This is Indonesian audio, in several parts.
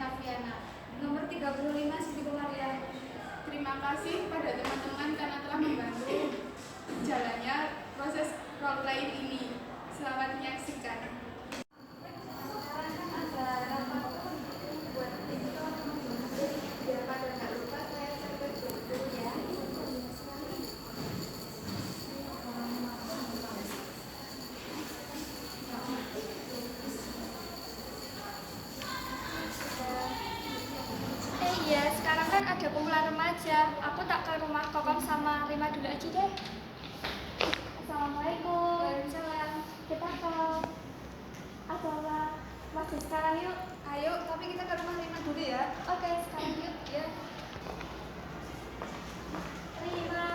Octaviana. Nomor 35 Siti Komaria. Terima kasih pada teman-teman karena telah membantu jalannya proses role play ini. Selamat menyaksikan. Iya, sekarang kan ada kumpulan remaja. Aku tak ke rumah Kokom sama Rima dulu aja deh. Assalamualaikum. Waalaikumsalam. Kita ke acara masjid sekarang yuk. Ayo, tapi kita ke rumah Rima dulu ya. Oke, sekarang yuk. Ya. Rima.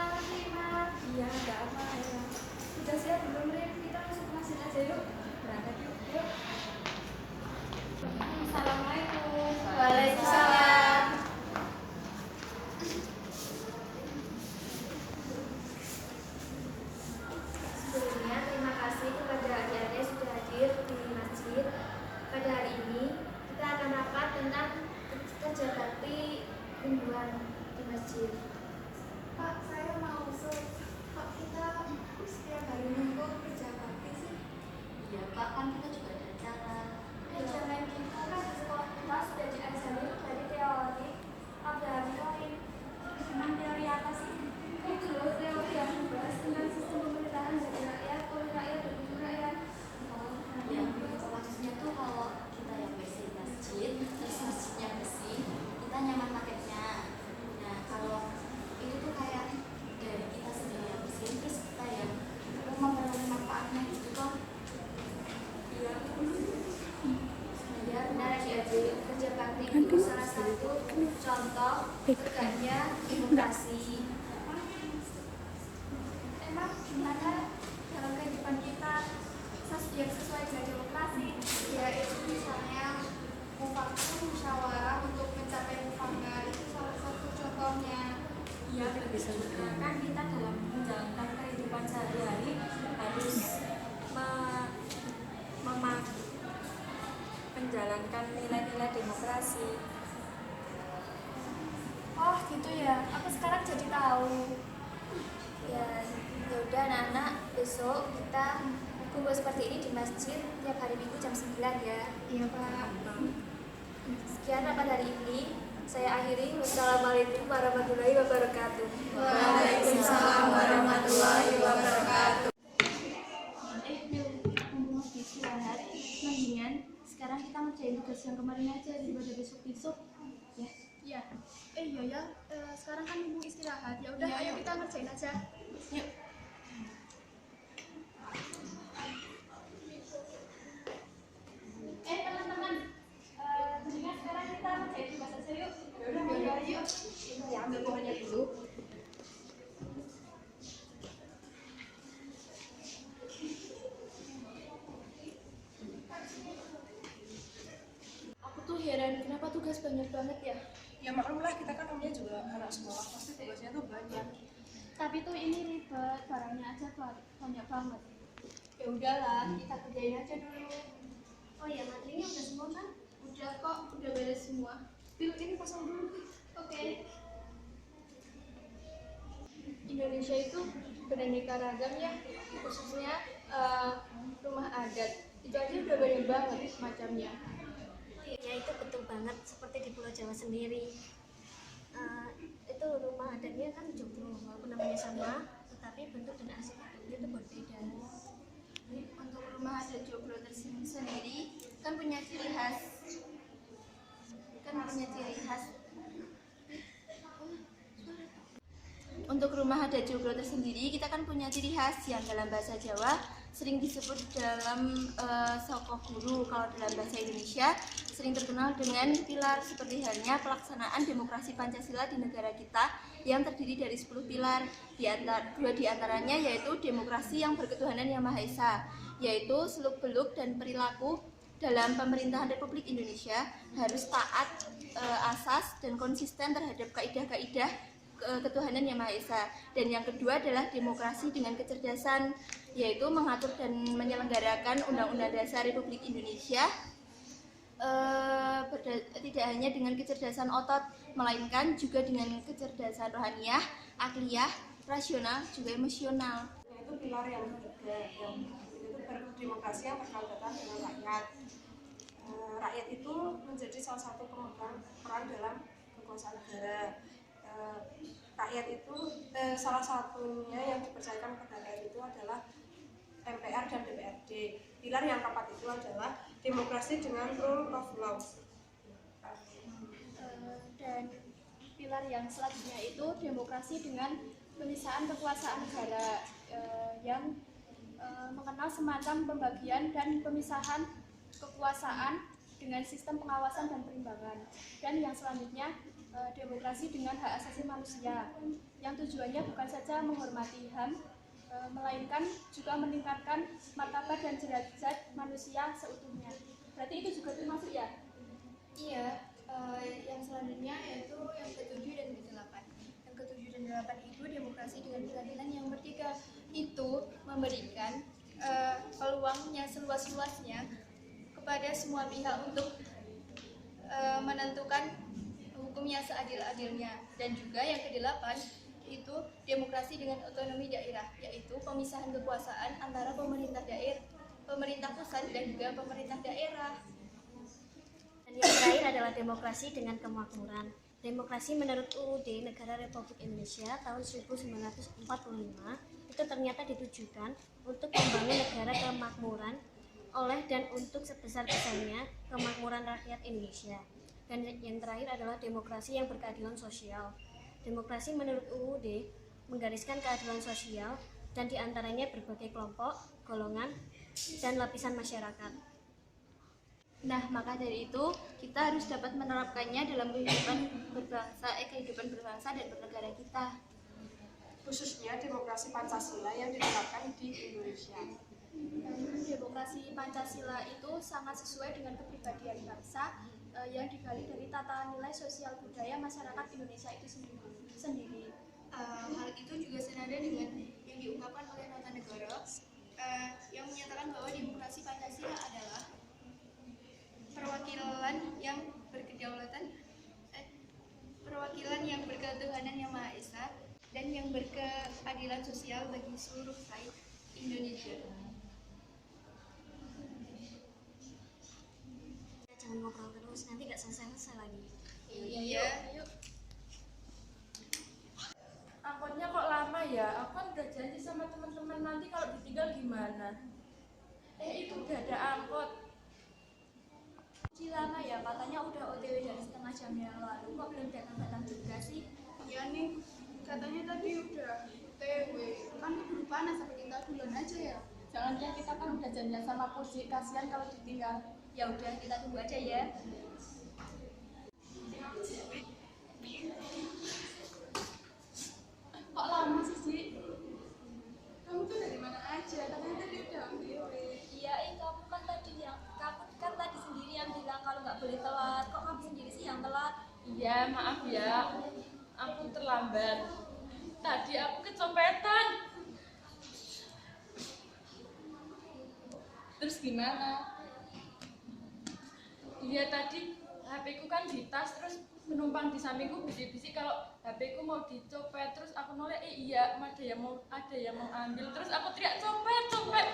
Iya, enggak apa ya. Udah siap belum, Rim? Kita masuk masjid aja yuk. Berangkat yuk. Yuk. Assalamualaikum. Waalaikumsalam. Sebelumnya terima kasih kepada adik-adik sudah hadir di masjid. Pada hari ini kita akan rapat tentang kerja bakti mingguan di masjid. Pak, saya mau usul. Pak, kita setiap hari minggu kerja bakti sih. Iya Pak, kan kita juga ada acara. Jangan gitu kan di sekolah kita sudah diajarin dari teori Abraham Lincoln. Emang teori apa sih? Itu loh teori yang membahas tentang sistem pemerintahan dari rakyat, oleh rakyat, dan untuk rakyat. Ya, maksudnya tuh kalau kita yang bersih masjid, terus masjidnya bersih, kita nyaman pakainya. Nah, kalau itu tuh kayak dari kita sendiri yang bersih, terus kita yang memperoleh manfaatnya gitu kok. Iya. Ya, benar adik-adik, kerja bakti itu salah satu contoh tegaknya demokrasi. Emang gimana dalam kehidupan kita yang sesuai dengan demokrasi? Ya, itu misalnya mufakat musyawarah untuk mencapai mufakat itu salah satu contohnya. Iya, kan kita dalam menjalankan kehidupan sehari-hari harus menjalankan nilai-nilai demokrasi. Oh gitu ya, aku sekarang jadi tahu. Ya udah anak-anak, besok kita kumpul seperti ini di masjid tiap hari Minggu jam 9 ya. Iya, Pak. Sekian rapat hari ini. Saya akhiri. Wassalamualaikum warahmatullahi wabarakatuh. Waalaikumsalam warahmatullahi wabarakatuh. Mau istirahat, mendingan sekarang kita ngerjain tugas yang kemarin aja daripada besok-besok. Ya. Ya, iya ya. Sekarang kan ibu istirahat. Ya udah, ayo kita ngerjain aja. Yuk. Teman-teman, mendingan sekarang kita ngerjain tugas aja yuk. Yaudah, yuk. Ya, ambil pohonnya dulu. Aku tuh heran kenapa tugas banyak banget ya. Ya maklum lah, kita kan namanya juga anak sekolah, pasti tugasnya tuh banyak. Tapi tuh ini ribet, barangnya aja banyak banget. Ya udahlah, kita kerjain aja dulu. Oh ya, materinya udah semua kan? Udah kok, udah beres semua. Bil, ini pasang dulu. Oke. Indonesia itu beraneka ragam ya, khususnya rumah adat. Itu aja udah banyak banget macamnya. Ya itu betul banget, seperti di Pulau Jawa sendiri. Itu rumah adatnya kan joglo, walaupun namanya sama, tetapi bentuk dan arsitekturnya itu berbeda. Untuk rumah adat joglo tersendiri kan punya ciri khas. Untuk rumah adat joglo tersendiri kita kan punya ciri khas yang dalam bahasa Jawa sering disebut dalam soko guru. Kalau dalam bahasa Indonesia sering terkenal dengan pilar, seperti halnya pelaksanaan demokrasi Pancasila di negara kita yang terdiri dari 10 pilar. Dua di antaranya yaitu demokrasi yang berketuhanan yang Maha Esa, yaitu seluk-beluk dan perilaku dalam pemerintahan Republik Indonesia harus taat asas dan konsisten terhadap kaidah-kaidah ketuhanan yang Maha Esa. Dan yang kedua adalah demokrasi dengan kecerdasan, yaitu mengatur dan menyelenggarakan Undang-Undang Dasar Republik Indonesia tidak hanya dengan kecerdasan otot, melainkan juga dengan kecerdasan rohaniah, akliyah, rasional, juga emosional. Itu pilar yang ketiga, yang itu berdemokrasi yang berkelanjutan dengan rakyat. Rakyat itu menjadi salah satu pemegang peran dalam kekuasaan negara. Rakyat itu salah satunya yang dipercayakan kepada rakyat itu adalah MPR dan DPRD. Pilar yang keempat itu adalah demokrasi dengan rule of law. Dan pilar yang selanjutnya itu demokrasi dengan pemisahan kekuasaan negara yang mengenal semacam pembagian dan pemisahan kekuasaan dengan sistem pengawasan dan perimbangan. Dan yang selanjutnya demokrasi dengan hak asasi manusia yang tujuannya bukan saja menghormati HAM, melainkan juga meningkatkan martabat dan derajat manusia seutuhnya. Berarti itu juga termasuk ya? Iya, yang selanjutnya yaitu yang ketujuh dan kedelapan. Yang ketujuh dan delapan itu demokrasi dengan keadilan yang bertiga, itu memberikan peluangnya seluas-luasnya kepada semua pihak untuk menentukan hukumnya seadil-adilnya. Dan juga yang kedelapan itu demokrasi dengan otonomi daerah, yaitu pemisahan kekuasaan antara pemerintah pusat dan juga pemerintah daerah. Dan yang terakhir adalah demokrasi dengan kemakmuran. Demokrasi menurut UUD Negara Republik Indonesia tahun 1945 itu ternyata ditujukan untuk membangun negara kemakmuran oleh dan untuk sebesar-besarnya kemakmuran rakyat Indonesia. Dan yang terakhir adalah demokrasi yang berkeadilan sosial. Demokrasi menurut UUD menggariskan keadilan sosial dan diantaranya berbagai kelompok, golongan, dan lapisan masyarakat. Nah, maka dari itu kita harus dapat menerapkannya dalam kehidupan berbangsa dan bernegara kita. Khususnya demokrasi Pancasila yang diterapkan di Indonesia. Demokrasi Pancasila itu sangat sesuai dengan kepribadian bangsa yang digali dari tata nilai sosial budaya masyarakat Indonesia itu sendiri. Hal itu juga senada dengan yang diungkapkan oleh Nota Negara yang menyatakan bahwa demokrasi Pancasila adalah perwakilan yang berketuhanan yang Maha Esa dan yang berkeadilan sosial bagi seluruh rakyat Indonesia. Jangan ngobrol terus, nanti gak selesai-selesai lagi. Iya. Angkotnya kok lama ya? Aku kan udah janji sama teman-teman, nanti kalau ditinggal gimana? Itu udah ada angkot. Lama ya, katanya udah OTW dari setengah jam yang lalu, kok belum datang-datang juga sih? Iya nih, katanya tadi udah OTW. Kan keburu panas, apa kita duluan aja ya? Jangan-jangan kita kan udah janjian sama Puji, kasihan kalau ditinggal. Ya udah, kita tunggu aja ya. Kok lama sih, Ci? Kamu tuh dari mana aja? Katanya tadi udah OTW. Iya, kamu kan tadi sendiri yang bilang kalau nggak boleh telat. Kok kamu sendiri sih yang telat? Iya, maaf ya, aku terlambat. Tadi aku kecopetan. Terus gimana? Iya, tadi HP ku kan di tas, terus penumpang di sampingku bisik-bisik kalau HP ku mau dicopet. Terus aku noleh, iya, ada yang mau ambil. Terus aku teriak, copet.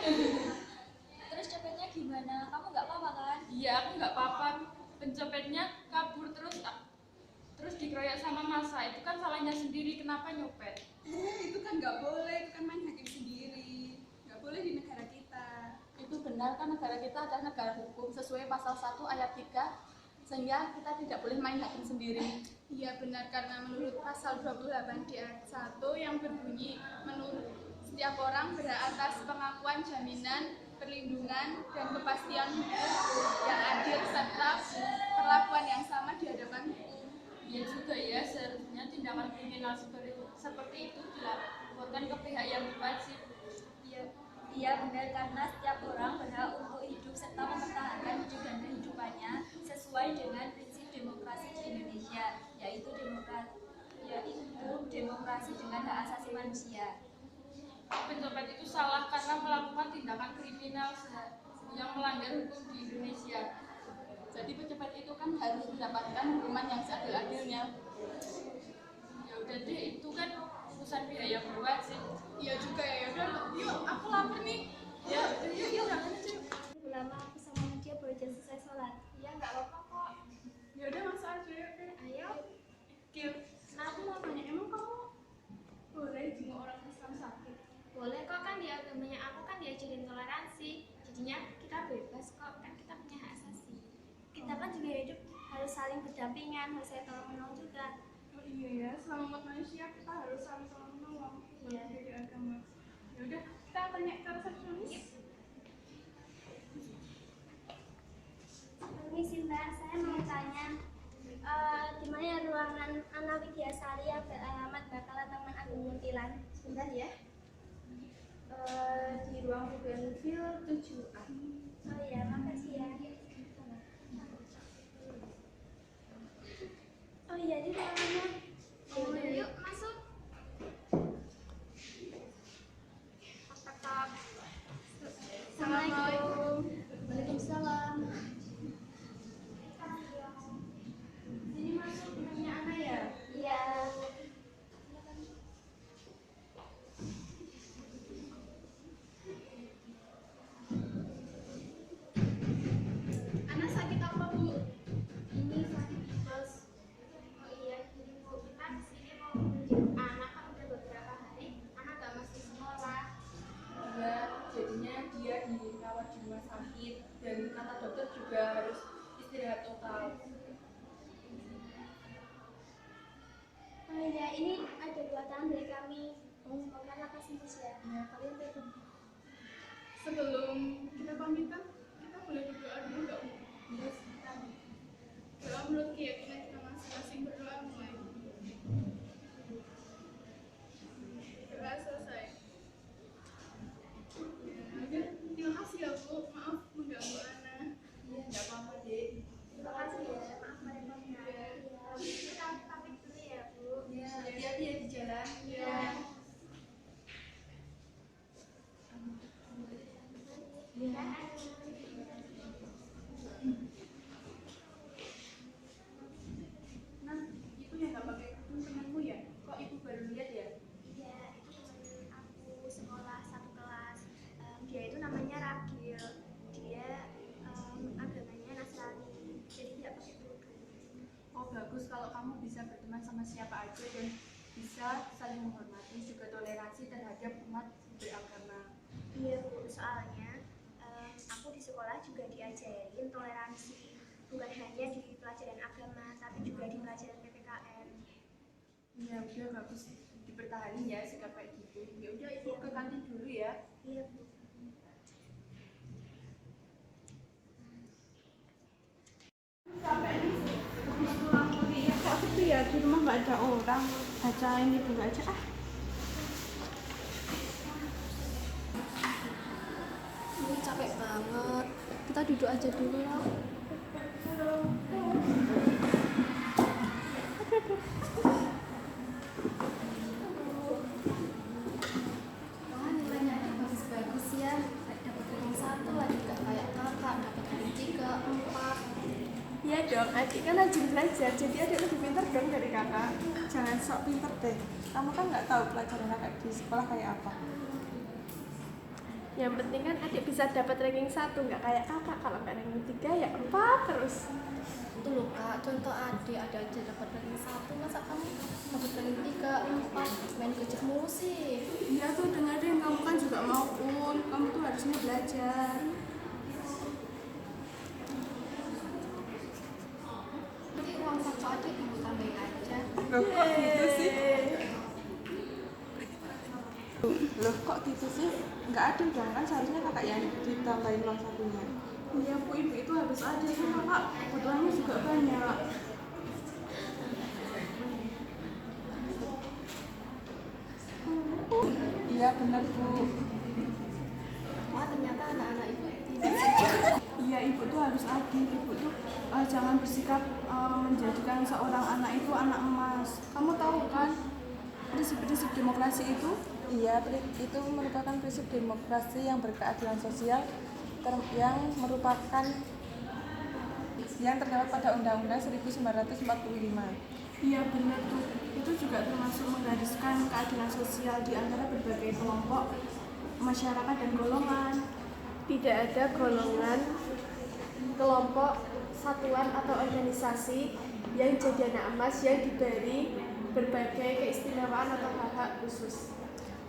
Terus copetnya gimana? Kamu nggak apa-apa kan? Iya, aku nggak apa-apa. Pencopetnya kabur terus dikeroyok sama masa. Itu kan salahnya sendiri, kenapa nyopet? Itu kan nggak boleh, itu kan main hakim sendiri. Nggak boleh di negara kita. Itu benar kan, negara kita adalah negara hukum sesuai pasal 1 ayat 3, sehingga kita tidak boleh main hakim sendiri. Iya benar, karena menurut pasal 28 di ayat 1 yang berbunyi menurut setiap orang berhak atas pengakuan, jaminan, perlindungan, dan kepastian hukum yang adil serta perlakuan yang sama di hadapan hukum. Iya juga ya, seharusnya tindakan kriminal seperti itu dilaporkan ke pihak yang wajib. Iya benar, karena setiap orang berhak untuk hidup serta mempertahankan hidup dan kehidupannya sesuai dengan prinsip demokrasi di Indonesia, yaitu demokrasi dengan hak asasi manusia. Pencopet itu salah karena melakukan tindakan kriminal yang melanggar hukum di Indonesia. Jadi pejabat itu kan harus mendapatkan hukuman yang seadil-adilnya. Ya udah deh, itu kan urusan biaya buat sih. Iya juga ya. Udah, yuk aku lapar nih. Ya, yuk makan aja. Lama aku sama dia baru aja selesai sholat. Iya nggak apa-apa kok. Ya udah masuk aja ya. Ayo. Gil, Nah aku mau nanya, emang kamu boleh jenguk orang Islam sakit? boleh kok, kan di agamanya aku kan diajarin toleransi. Jadinya kita bebas kok, kan kita punya hak asasi. Kita kan juga hidup harus saling berdampingan, harus saling tolong menolong juga. Oh iya ya, selama umat manusia kita harus saling tolong menolong. Iya. Beda agama. Ya udah, kita tanya ke resepsionis. Permisi Mbak, saya mau tanya di mana ya ruangan Ana Widyasari yang beralamat Bakala Taman Agung Muntilan? Sebentar ya. Di ruang Bougainville 7A. Oh iya, makasih ya. Oh iya, di ruangannya. Yuk, masuk. Tok-tok. Assalamualaikum. Waalaikumsalam. Ini masuk namanya Ana ya? Iya. Ana sakit apa bu? Ini sakit bos. Oh iya, jadi Bu, kita kesini mau menjenguk anak, kan udah beberapa hari anak gak masuk sekolah. Iya, jadinya dia dirawat di rumah sakit dan kata dokter juga harus istirahat total. Oh iya, ini ada buatan dari kami. Semoga lekas sembuh ya. Kalian tutup. Sebelum kita pamitan, kita boleh berdoa dulu nggak bu? Terus Doa menurut keyakinan kita masing-masing, berdoa mulai. Doa selesai. Ya, udah, terima kasih ya bu. Maaf mengganggu Ana. iya nggak apa-apa deh. Terima kasih ya. Maaf merepotkan. Iya. Kita pamit dulu ya, Bu. Ya, hati-hati ya di jalan. Iya. Nah, itu yang nggak pakai kerudung temanmu ya? Kok ibu baru lihat ya? Iya, itu temen aku sekolah satu kelas. Dia itu namanya Ragil. Dia agamanya Nasrani, jadi tidak pakai kerudung. Oh bagus kalau kamu bisa berteman sama siapa aja dan bisa saling menghormati juga toleransi terhadap umat beragama. Iya Bu, soalnya aku di sekolah juga diajarin toleransi, bukan hanya di pelajaran agama, tapi juga di pelajaran PPKN. Iya udah bagus dipertahankan ya sikap kayak gitu. Ya udah ibu ke kantin dulu ya. Iya Bu. Pulang kuliah kok sepi ya, di rumah nggak ada orang. Baca ini dulu aja ah. Ini capek banget. Kita duduk aja dulu lah. Wah, nilainya bagus-bagus ya. Dapat ranking 1 lagi, gak kayak kakak dapat ranking 3, 4. Iya dong, adik kan rajin belajar, jadi adik lebih pintar dong dari kakak. Jangan sok pintar deh. Kamu kan nggak tahu pelajaran kakak di sekolah kayak apa. Yang penting kan adik bisa dapat ranking 1, nggak kayak kakak. Kalau nggak ranking 3 ya 4 terus. Itu loh kak, contoh adik ada aja dapat ranking 1, masa kamu dapat ranking 3, 4, main gadget mulu sih. Iya tuh dengerin, kamu kan juga mau kamu tuh harusnya belajar. Nanti uang saku adik ibu tambahin aja. Loh kok gitu sih? Loh kok gitu sih? Nggak adil dong, kan seharusnya kakak yang ditambahin uang sakunya. Iya bu, ibu itu harus adil kan kakak kebutuhannya juga banyak. Iya benar bu. Wah ternyata anak-anak ibu Iya ibu tuh harus adil, ibu tuh jangan bersikap menjadikan seorang anak itu anak emas. Kamu tahu kan prinsip-prinsip demokrasi itu? Iya, itu merupakan prinsip demokrasi yang berkeadilan sosial yang merupakan yang terdapat pada Undang-Undang 1945. Iya benar tuh, itu juga termasuk menggariskan keadilan sosial di antara berbagai kelompok masyarakat dan golongan. Tidak ada golongan, kelompok, satuan atau organisasi yang jadi anak emas yang diberi berbagai keistimewaan atau hak-hak khusus.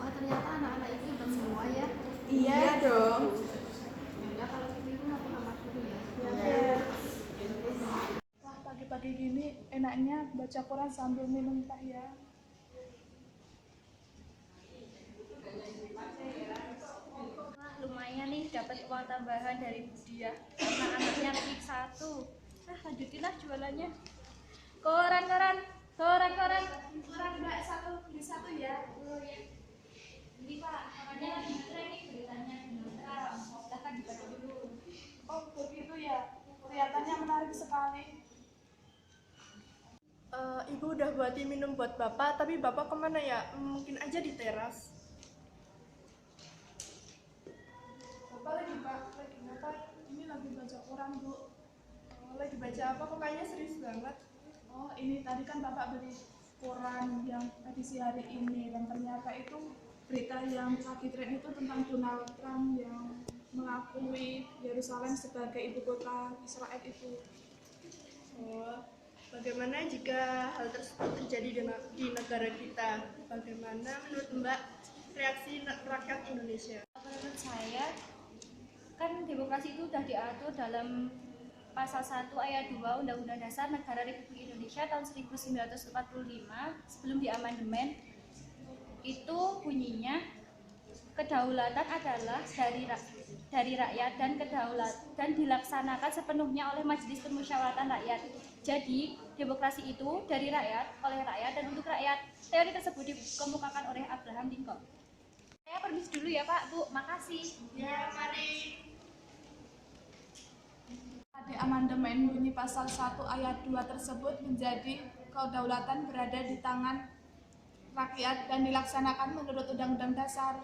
Wah, ternyata anak-anak itu hebat semua ya. Iya dong. Ya kalau gitu aku amat dulu ya. Wah, pagi-pagi gini enaknya baca Quran sambil minum teh ya. Wah, lumayan nih dapat uang tambahan dari Budia karena anaknya ranking 1. Nah, lanjutilah jualannya. Koran Mbak, satu beli satu ya. Ini Pak, korannya lagi tren nih beritanya di Nusra. Silahkan dibaca dulu. Oh begitu ya, kelihatannya menarik sekali. Ibu udah buatin minum buat bapak, tapi bapak kemana ya? Mungkin aja di teras. Bapak lagi ngapain? Ini lagi baca Quran Bu. Lagi baca apa? Kok kayaknya serius banget? Oh ini tadi kan Bapak beli Quran yang edisi hari ini dan ternyata itu berita yang lagi tren itu tentang Donald Trump yang mengakui Yerusalem sebagai ibu kota Israel itu. Oh, bagaimana jika hal tersebut terjadi di negara kita? Bagaimana menurut Mbak reaksi rakyat Indonesia? Menurut saya, kan demokrasi itu sudah diatur dalam Pasal 1 ayat 2 Undang-Undang Dasar Negara Republik Indonesia tahun 1945 sebelum diamandemen. Itu bunyinya kedaulatan adalah dari rakyat dan dilaksanakan sepenuhnya oleh Majelis Permusyawaratan Rakyat. Jadi, demokrasi itu dari rakyat, oleh rakyat, dan untuk rakyat. Teori tersebut dikemukakan oleh Abraham Lincoln. Saya permisi dulu ya Pak, Bu. Makasih. Ya, mari. Di amandemen bunyi pasal 1 ayat 2 tersebut menjadi kedaulatan berada di tangan rakyat dan dilaksanakan menurut Undang-Undang Dasar.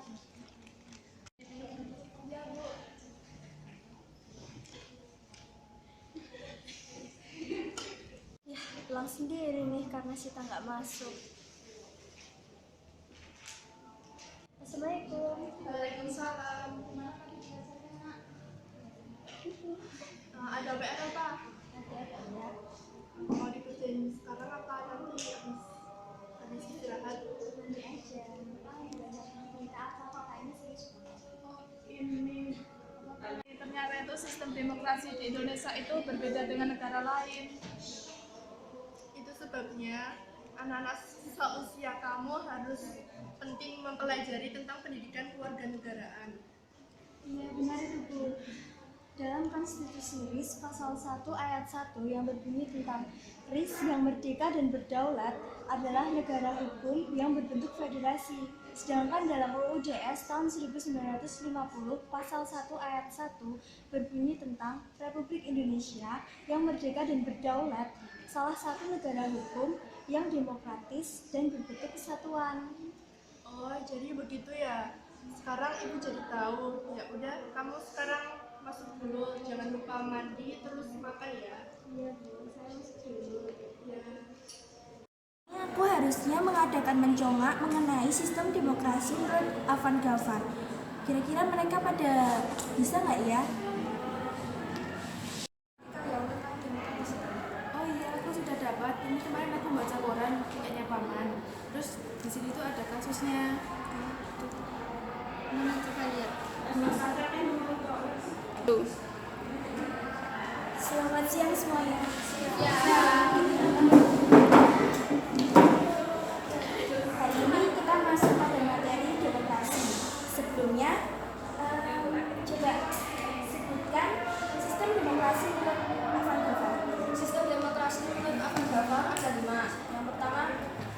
Ya, pulang sendiri nih karena Sita nggak masuk. Assalamualaikum. Waalaikumsalam. Ada PR apa? Mau dikerjain sekarang apa nanti habis istirahat? Nanti aja. Minta apa kok kayaknya serius. Ini ternyata itu sistem demokrasi di Indonesia itu berbeda dengan negara lain. Itu sebabnya anak-anak seusia kamu harus penting mempelajari tentang pendidikan kewarganegaraan. Iya benar itu Bu. Dalam konstitusi RIS pasal 1 ayat 1 yang berbunyi tentang RIS yang merdeka dan berdaulat adalah negara hukum yang berbentuk federasi. Sedangkan dalam UU DS tahun 1950 pasal 1 ayat 1 berbunyi tentang Republik Indonesia yang merdeka dan berdaulat, salah satu negara hukum yang demokratis dan berbentuk kesatuan. Oh, jadi begitu ya. Sekarang ibu jadi tahu. Ya udah, kamu sekarang masuk dulu, jangan lupa mandi terus makan ya. Iya Bu, saya masuk dulu. Ya. Aku harusnya mengadakan mencongak mengenai sistem demokrasi menurut Afan Ghaffar. Kira-kira mereka pada bisa nggak ya? Oh iya, aku sudah dapat. Ini kemarin aku baca koran punyanya paman. Terus di sini tuh ada kasusnya. Mana coba lihat. Selamat siang semuanya. Hari ini kita masuk pada materi demokrasi. Sebelumnya, coba sebutkan sistem demokrasi menurut Afan Ghaffar. Sistem demokrasi menurut Afan Ghaffar ada 5. Yang pertama,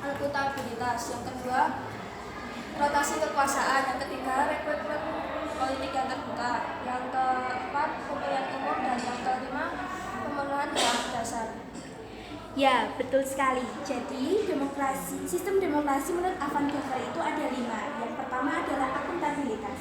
akuntabilitas. Yang kedua, rotasi kekuasaan. Yang ketiga, rekrutmen politik yang terbuka. Yang keempat, pemilihan umum. Dan yang kelima, pemenuhan hak dasar. Ya, betul sekali. Jadi, sistem demokrasi menurut Afan Ghaffar itu ada 5. Yang pertama adalah akuntabilitas.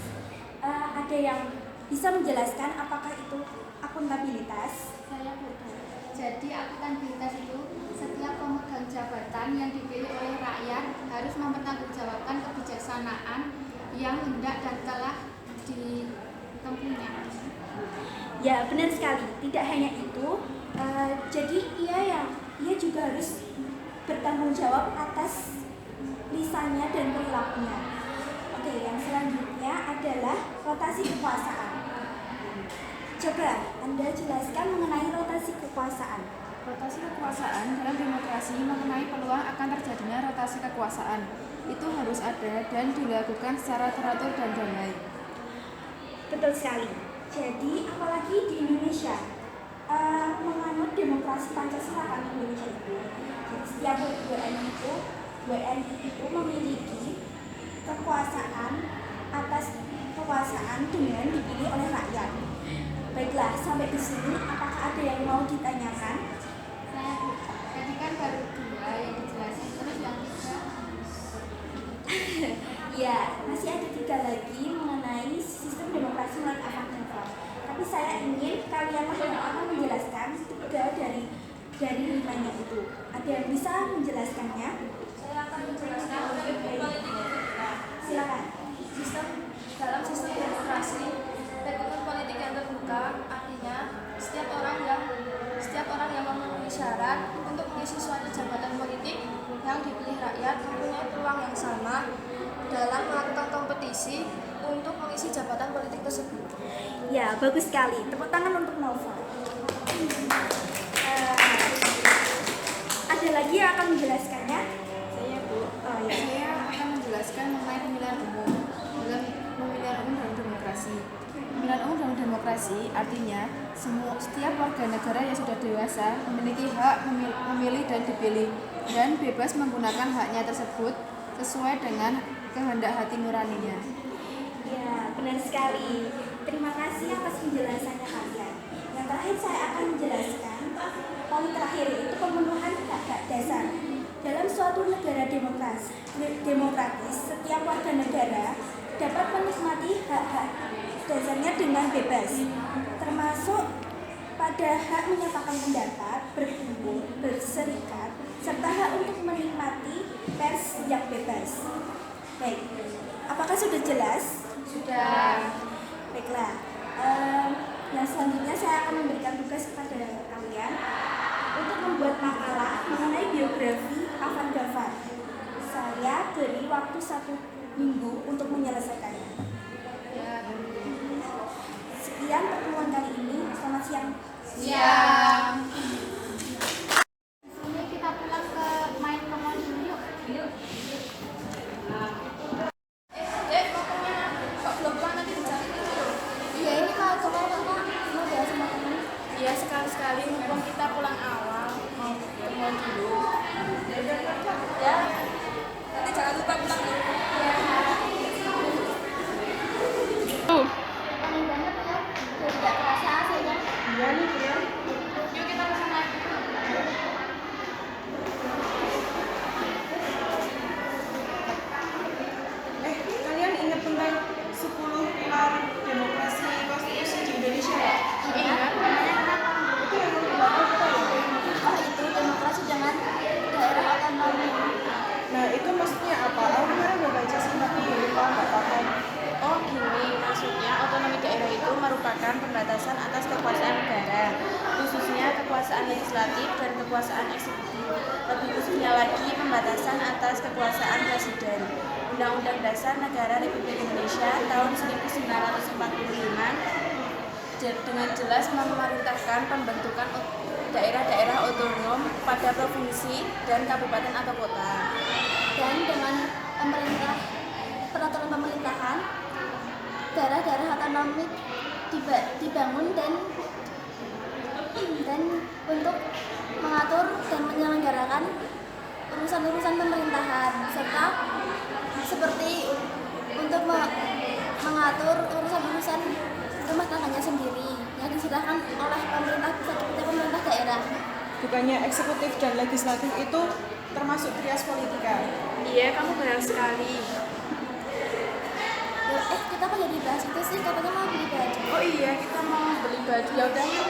Ada yang bisa menjelaskan apakah itu akuntabilitas? Saya bertanya. Jadi akuntabilitas itu setiap pemegang jabatan yang dipilih oleh rakyat harus mempertanggungjawabkan kebijaksanaan yang hendak dan telah ditempuhnya. Ya, benar sekali. Tidak hanya itu, jadi ia juga harus bertanggung jawab atas lisannya dan perilakunya. Oke, yang selanjutnya adalah rotasi kekuasaan. Coba Anda jelaskan mengenai rotasi kekuasaan. Rotasi kekuasaan dalam demokrasi mengenai peluang akan terjadinya rotasi kekuasaan. Itu harus ada dan dilakukan secara teratur dan damai. Betul sekali. Jadi, apalagi di Indonesia, menganut demokrasi Pancasila kan Indonesia itu. Jadi, setiap WNI itu memiliki kekuasaan atas kekuasaan dengan dipilih oleh rakyat. Baiklah, sampai di sini apakah ada yang mau ditanyakan? Saya tadi kan baru 2 yang dijelasin, terus yang 3. Ya, masih ada 3 lagi mengenai sistem demokrasi menurut Avan Gava. Tapi saya ingin kalianlah yang akan menjelaskan 3 dari 5-nya itu. Ada yang bisa menjelaskannya? Saya akan menjelaskan lebih baik. Silakan. Dalam sistem demokrasi, rekrutmen politik yang terbuka artinya setiap orang yang memenuhi syarat untuk mengisi suatu jabatan politik yang dipilih rakyat mempunyai peluang yang sama dalam melakukan kompetisi untuk mengisi jabatan politik tersebut. Ya, bagus sekali. Tepuk tangan untuk Nova. Ada lagi yang akan menjelaskannya? Saya, Bu. Oh ya. Saya akan menjelaskan mengenai pemilihan umum. Dalam pemilihan umum dalam demokrasi. Pemilihan umum dalam demokrasi artinya setiap warga negara yang sudah dewasa memiliki hak memilih dan dipilih dan bebas menggunakan haknya tersebut sesuai dengan kehendak hati nuraninya. Ya, benar sekali. Terima kasih atas penjelasannya kalian. Yang terakhir saya akan menjelaskan poin terakhir yaitu pemenuhan hak-hak dasar. Dalam suatu negara demokratis, setiap warga negara dapat menikmati hak-hak dasarnya dengan bebas, termasuk pada hak menyatakan pendapat, berkumpul, berserikat, serta hak untuk menikmati pers yang bebas. Baik, apakah sudah jelas? Sudah. Baiklah, yang selanjutnya saya akan memberikan tugas kepada kalian untuk membuat makalah mengenai biografi Avan Gava. Saya beri waktu 1 minggu untuk menyelesaikannya. Sekian pertemuan kali ini. Selamat siang. Siang. Ini kita pulang ke main kemon dulu yuk. Dek, mau kemana? Kok belum pulang nanti dicari dulu. Iya, ini mau ke mall Kakak. Mau ya sama temen. Iya, sekali-sekali mumpung kita pulang awal mau ketemuan dulu. Ya, nanti jangan lupa pulang dulu. Aneh banget ya. Jadi gak kerasa AC-nya. Iya nih ya. Yuk kita ke sana. Kalian ingat tentang 10 pilar demokrasi konstitusi di Indonesia nggak? Ingat? Itu yang berlaku apa ya? Oh, itu demokrasi dengan daerah otonomi. Nah itu maksudnya apa? Aku kemarin udah baca sih tapi lupa nggak paham. Oh gini, maksudnya otonomi daerah itu merupakan pembatasan atas kekuasaan negara, khususnya kekuasaan legislatif dan kekuasaan eksekutif. Lebih khususnya lagi pembatasan atas kekuasaan presiden. Undang-Undang Dasar Negara Republik Indonesia tahun 1945 dengan jelas memerintahkan pembentukan daerah-daerah otonom pada provinsi dan kabupaten atau kota. Dan dengan peraturan pemerintahan, daerah-daerah otonomi dibangun dan untuk mengatur dan menyelenggarakan urusan-urusan pemerintahan serta seperti untuk mengatur urusan-urusan rumah tangganya sendiri yang diserahkan oleh pemerintah pusat seperti pemerintah daerah. Bukannya eksekutif dan legislatif itu termasuk trias politika? Iya, kamu benar sekali. Kita kok jadi bahas itu sih, katanya mau beli baju. Oh iya, kita mau beli baju. Ya udah, yuk.